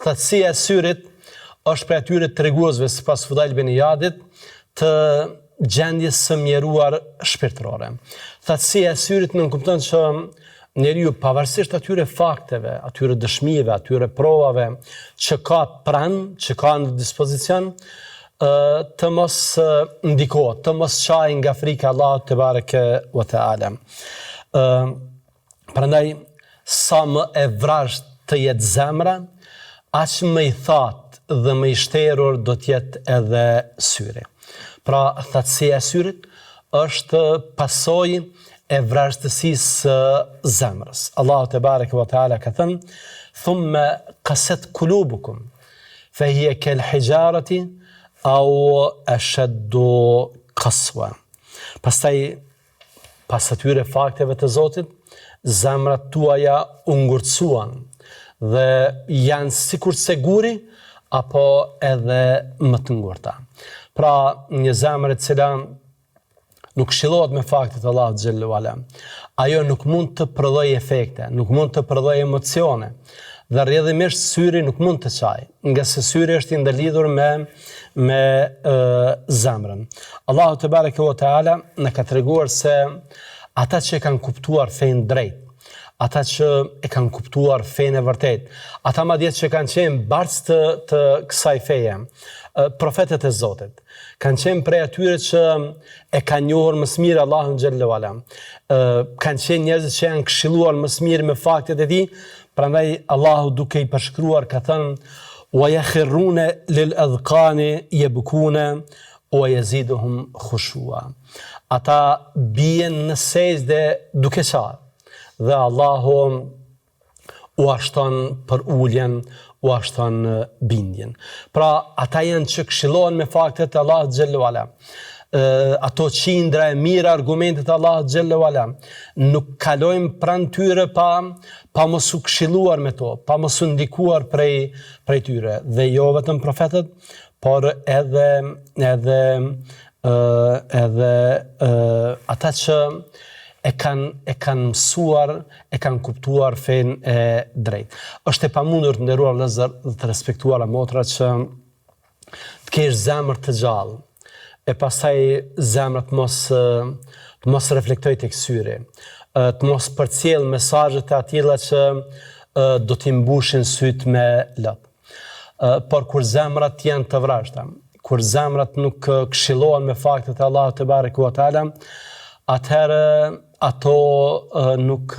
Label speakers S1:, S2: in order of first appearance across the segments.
S1: thatësia e syrit është për atyre treguesve sipas Fudail bin Iyadit të gjendjes së mjeruar shpirtërore. Thatësia e syrit nënkupton që njeriu pavarësisht atyre fakteve, atyre dëshmive, atyre provave që ka pranë, që ka në dispozicion, të mos ndikohet, të mos çajë nga frika e Allahut te bareke ve teala. Prandaj sa më e vrasht të jetë zemra, aq më i thatë dhe më i shterur do të jetë edhe syri. Pra thatësia e syrit është pasojë e vrashtësisë së zemrës. Allahu te bareke ve teala ka thënë: "Thumma qasat qulubukum fa hiya kal hijarati au ashaddu qaswa." Pastaj, pas atyre fakteve të Zotit, zemrat tuaja u ngurtësuan dhe janë sikur se guri apo edhe më të ngurta. Pra, një zemër e cila nuk këshillohet me faktet Allahut xhallahu ala, ajo nuk mund të prodhojë efekte, nuk mund të prodhojë emocione. Dhe rrjedhimisht syri nuk mund të çajë, nga se syri është i ndërlidhur me zemrën. Allahu te bareke ve teala na ka treguar se ata që kanë kuptuar fenë drejt, ata që e kanë kuptuar fenë e vërtet, ata madje që kanë qenë bartës të kësaj feje, profetet e Zotit, kanë qenë prej atyre që e kanë njohur më së miri Allahun xhallahu ala, kanë qenë njerëz që janë këshilluar më së miri me faktet e tij. Prandaj Allahu duke i përshkruar ka thënë: "Wa yakhruna lil adhqani yabkuna wa yaziduhum khushu'a." Ata bien në sejdë duke qarë dhe Allahu u ashton për uljen, u ashton bindjen. Pra ata janë që këshillohen me faktet e Allahut xhallahu ala. Ato qindra e mirë argumentet Allahut xhallahu ala, nuk kalojmë pranë tyre pa mos u këshilluar me to, pa mos u ndikuar prej tyre. Dhe jo vetëm profetët, por edhe ata që e kanë mësuar, e kanë kuptuar fenë e drejtë. Është e pamundur të nderuar vëllezër dhe të respektuara motra që të kesh zemër të gjallë, e pastaj zemra të mos reflektoj tek syri, të mos përcjell mesazhet e atilla që do t'i mbushin syt me lop. Por kur zemrat janë të vrashta, kur zemrat nuk këshillohen me faktet e Allahut te bareke ve teala, atëherë ato nuk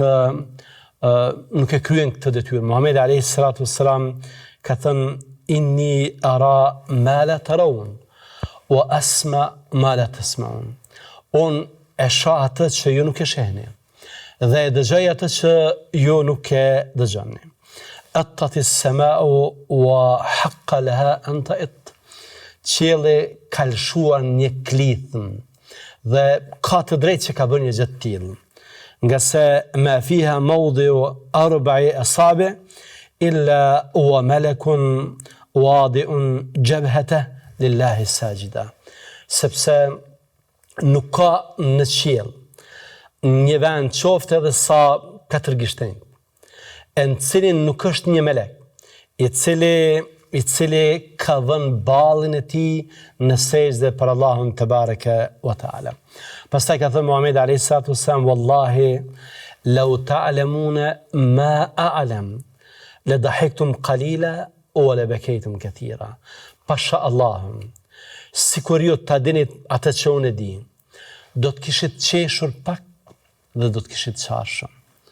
S1: e kryen këtë detyrë. Muhamedi alayhi salatu wassalam ka thënë: "Inni ara ma la tarawun wa asma ma la tasma'un." Unë e shoh atë që ju nuk e shehni dhe e dëgjoj atë që ju nuk e dëgjoni. Attat as-sama'u wa haqqa laha an ta'it. Qielli ka lëshuar një klithëm dhe ka të drejtë që ka bërë një gjë të tillë. Nga se ma fiha mawdi'u arba'i asabi illa wa malakun wadi'un jabhatahu lillahi sajida. Sepse nuk ka në qiell një vend qoftë edhe sa 4 gishtenj, në cilin nuk është një melek, i cili ka dhënë ballin e tij në sejdë për Allahun te bareke ve teala. Pastaj ka thënë Muhamedi alayhi salatu wassalam: "Wallahi law ta'lamuna ma a'lam la dahiktum qalila wa la bakaytum kathira." Pasha Allahun, sikur ju ta dinit atë që unë e di, do të kishit qeshur pak dhe do të kishit qarë shumë.